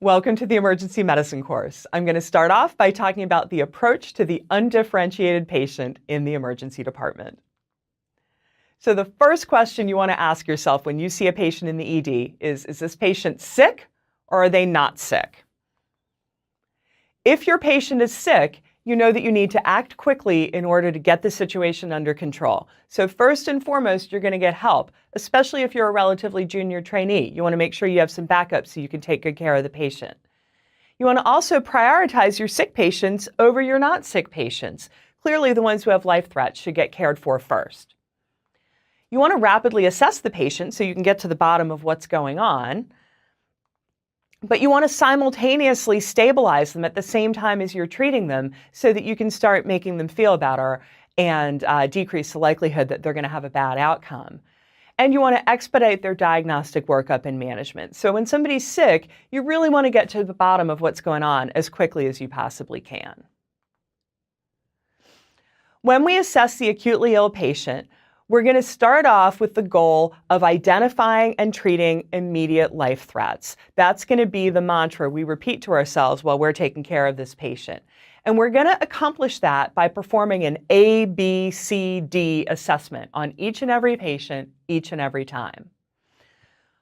Welcome to the emergency medicine course. I'm going to start off by talking about the approach to the undifferentiated patient in the emergency department. So the first question you want to ask yourself when you see a patient in the ED is this patient sick or are they not sick? If your patient is sick, you know that you need to act quickly in order to get the situation under control. So first and foremost, you're going to get help, especially if you're a relatively junior trainee. You want to make sure you have some backup so you can take good care of the patient. You want to also prioritize your sick patients over your not sick patients. Clearly, the ones who have life threats should get cared for first. You want to rapidly assess the patient so you can get to the bottom of what's going on. But you want to simultaneously stabilize them at the same time as you're treating them so that you can start making them feel better and decrease the likelihood that they're going to have a bad outcome. And you want to expedite their diagnostic workup and management. So when somebody's sick, you really want to get to the bottom of what's going on as quickly as you possibly can. When we assess the acutely ill patient, we're going to start off with the goal of identifying and treating immediate life threats. That's going to be the mantra we repeat to ourselves while we're taking care of this patient. And we're going to accomplish that by performing an A, B, C, D assessment on each and every patient, each and every time.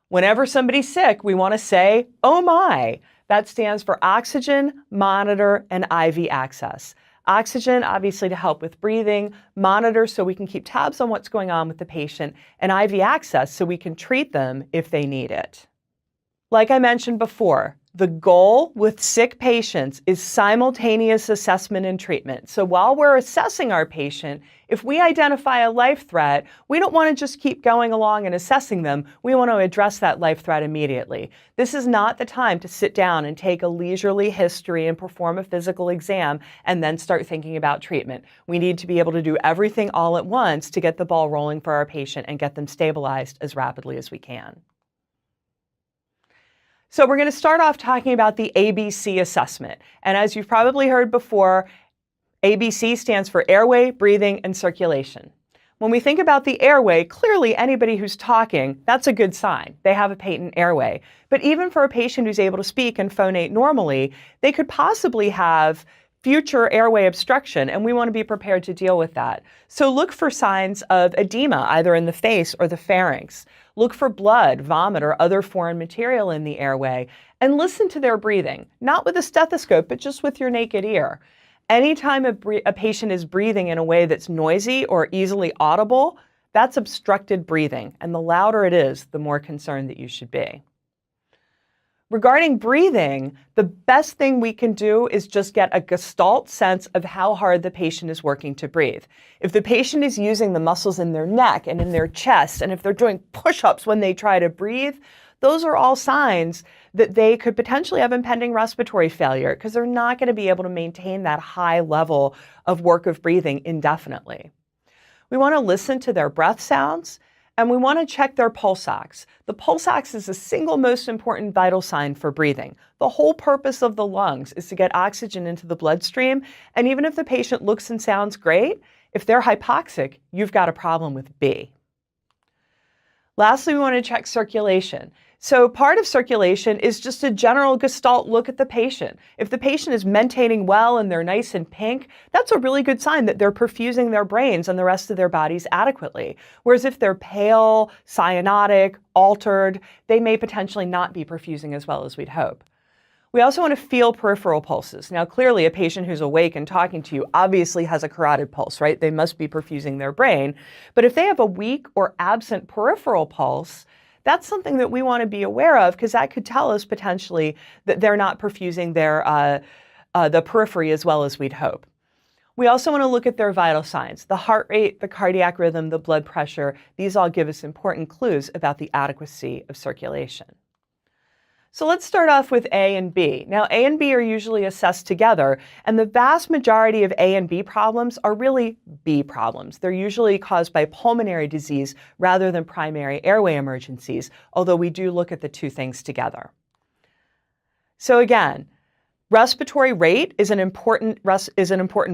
Whenever somebody's sick, we want to say, oh my. That stands for oxygen, monitor, and IV access. Oxygen, obviously, to help with breathing, monitor so we can keep tabs on what's going on with the patient, and IV access so we can treat them if they need it. Like I mentioned before, the goal with sick patients is simultaneous assessment and treatment. So while we're assessing our patient, if we identify a life threat, we don't want to just keep going along and assessing them. We want to address that life threat immediately. This is not the time to sit down and take a leisurely history and perform a physical exam and then start thinking about treatment. We need to be able to do everything all at once to get the ball rolling for our patient and get them stabilized as rapidly as we can. So we're going to start off talking about the ABC assessment. And as you've probably heard before, ABC stands for airway, breathing, and circulation. When we think about the airway, clearly anybody who's talking, that's a good sign. They have a patent airway. But even for a patient who's able to speak and phonate normally, they could possibly have future airway obstruction, and we want to be prepared to deal with that. So look for signs of edema, either in the face or the pharynx. Look for blood, vomit, or other foreign material in the airway, and listen to their breathing, not with a stethoscope, but just with your naked ear. Anytime a patient is breathing in a way that's noisy or easily audible, that's obstructed breathing, and the louder it is, the more concerned that you should be. Regarding breathing, the best thing we can do is just get a gestalt sense of how hard the patient is working to breathe. If the patient is using the muscles in their neck and in their chest, and if they're doing push-ups when they try to breathe, those are all signs that they could potentially have impending respiratory failure because they're not going to be able to maintain that high level of work of breathing indefinitely. We want to listen to their breath sounds. And we want to check their pulse ox. The pulse ox is the single most important vital sign for breathing. The whole purpose of the lungs is to get oxygen into the bloodstream. And even if the patient looks and sounds great, if they're hypoxic, you've got a problem with B. Lastly, we want to check circulation. So part of circulation is just a general gestalt look at the patient. If the patient is maintaining well and they're nice and pink, that's a really good sign that they're perfusing their brains and the rest of their bodies adequately. Whereas if they're pale, cyanotic, altered, they may potentially not be perfusing as well as we'd hope. We also want to feel peripheral pulses. Now, clearly, a patient who's awake and talking to you obviously has a carotid pulse, right? They must be perfusing their brain. But if they have a weak or absent peripheral pulse, that's something that we want to be aware of because that could tell us potentially that they're not perfusing the periphery as well as we'd hope. We also want to look at their vital signs, the heart rate, the cardiac rhythm, the blood pressure. These all give us important clues about the adequacy of circulation. So let's start off with A and B. Now, A and B are usually assessed together, and the vast majority of A and B problems are really B problems. They're usually caused by pulmonary disease rather than primary airway emergencies, although we do look at the two things together. So again, respiratory rate is an important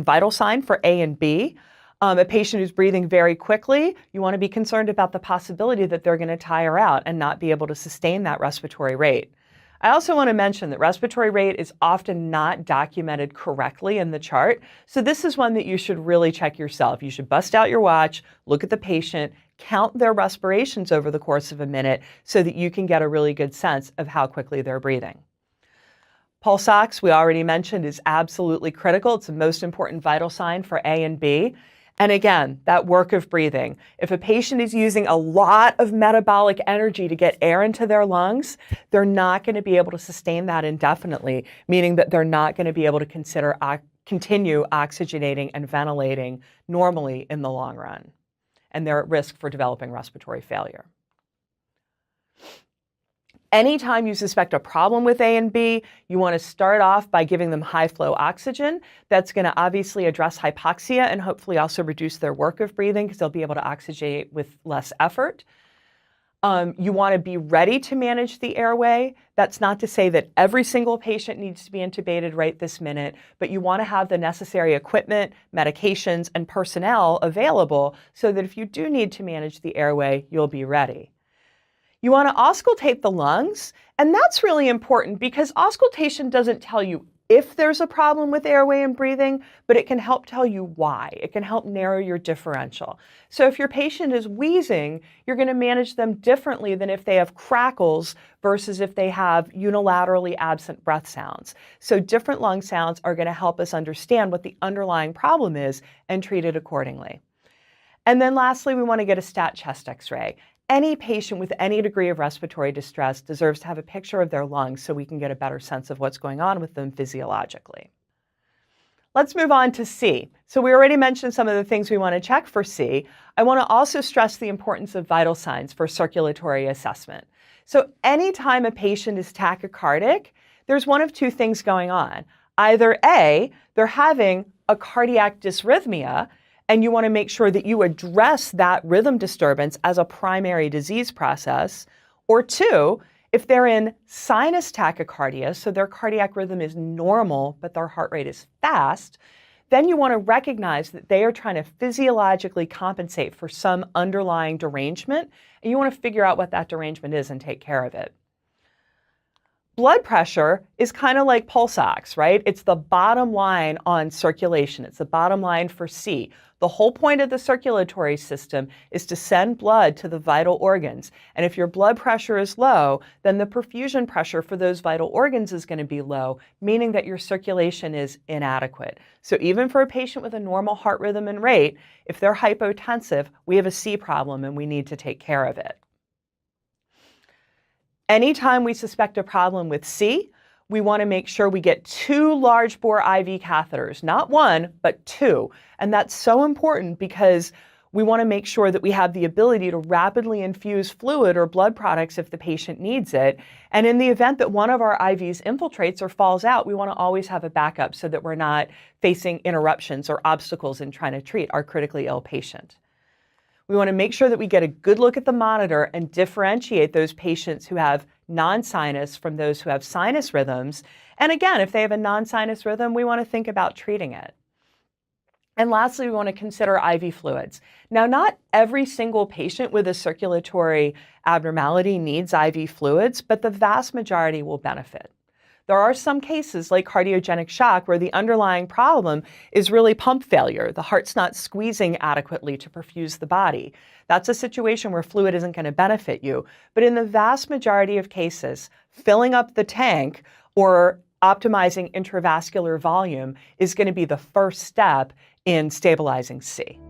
vital sign for A and B. A patient who's breathing very quickly, you want to be concerned about the possibility that they're going to tire out and not be able to sustain that respiratory rate. I also want to mention that respiratory rate is often not documented correctly in the chart, so this is one that you should really check yourself. You should bust out your watch, look at the patient, count their respirations over the course of a minute so that you can get a really good sense of how quickly they're breathing. Pulse ox, we already mentioned, is absolutely critical. It's the most important vital sign for A and B. And again, that work of breathing. If a patient is using a lot of metabolic energy to get air into their lungs, they're not going to be able to sustain that indefinitely, meaning that they're not going to be able to continue oxygenating and ventilating normally in the long run. And they're at risk for developing respiratory failure. Anytime you suspect a problem with A and B, you want to start off by giving them high flow oxygen. That's going to obviously address hypoxia and hopefully also reduce their work of breathing because they'll be able to oxygenate with less effort. You want to be ready to manage the airway. That's not to say that every single patient needs to be intubated right this minute, but you want to have the necessary equipment, medications, and personnel available so that if you do need to manage the airway, you'll be ready. You want to auscultate the lungs, and that's really important because auscultation doesn't tell you if there's a problem with airway and breathing, but it can help tell you why. It can help narrow your differential. So if your patient is wheezing, you're going to manage them differently than if they have crackles versus if they have unilaterally absent breath sounds. So different lung sounds are going to help us understand what the underlying problem is and treat it accordingly. And then lastly, we want to get a stat chest x-ray. Any patient with any degree of respiratory distress deserves to have a picture of their lungs so we can get a better sense of what's going on with them physiologically. Let's move on to C. So we already mentioned some of the things we want to check for C. I want to also stress the importance of vital signs for circulatory assessment. So anytime a patient is tachycardic, there's one of two things going on. Either A, they're having a cardiac dysrhythmia, and you want to make sure that you address that rhythm disturbance as a primary disease process. Or two, if they're in sinus tachycardia, so their cardiac rhythm is normal, but their heart rate is fast, then you want to recognize that they are trying to physiologically compensate for some underlying derangement, and you want to figure out what that derangement is and take care of it. Blood pressure is kind of like pulse ox, right? It's the bottom line on circulation. It's the bottom line for C. The whole point of the circulatory system is to send blood to the vital organs. And if your blood pressure is low, then the perfusion pressure for those vital organs is going to be low, meaning that your circulation is inadequate. So even for a patient with a normal heart rhythm and rate, if they're hypotensive, we have a C problem and we need to take care of it. Anytime we suspect a problem with C, we want to make sure we get 2 large bore IV catheters, not 1, but 2. And that's so important because we want to make sure that we have the ability to rapidly infuse fluid or blood products if the patient needs it. And in the event that one of our IVs infiltrates or falls out, we want to always have a backup so that we're not facing interruptions or obstacles in trying to treat our critically ill patient. We want to make sure that we get a good look at the monitor and differentiate those patients who have non-sinus from those who have sinus rhythms. And again, if they have a non-sinus rhythm, we want to think about treating it. And lastly, we want to consider IV fluids. Now, not every single patient with a circulatory abnormality needs IV fluids, but the vast majority will benefit. There are some cases like cardiogenic shock where the underlying problem is really pump failure. The heart's not squeezing adequately to perfuse the body. That's a situation where fluid isn't going to benefit you. But in the vast majority of cases, filling up the tank or optimizing intravascular volume is going to be the first step in stabilizing C.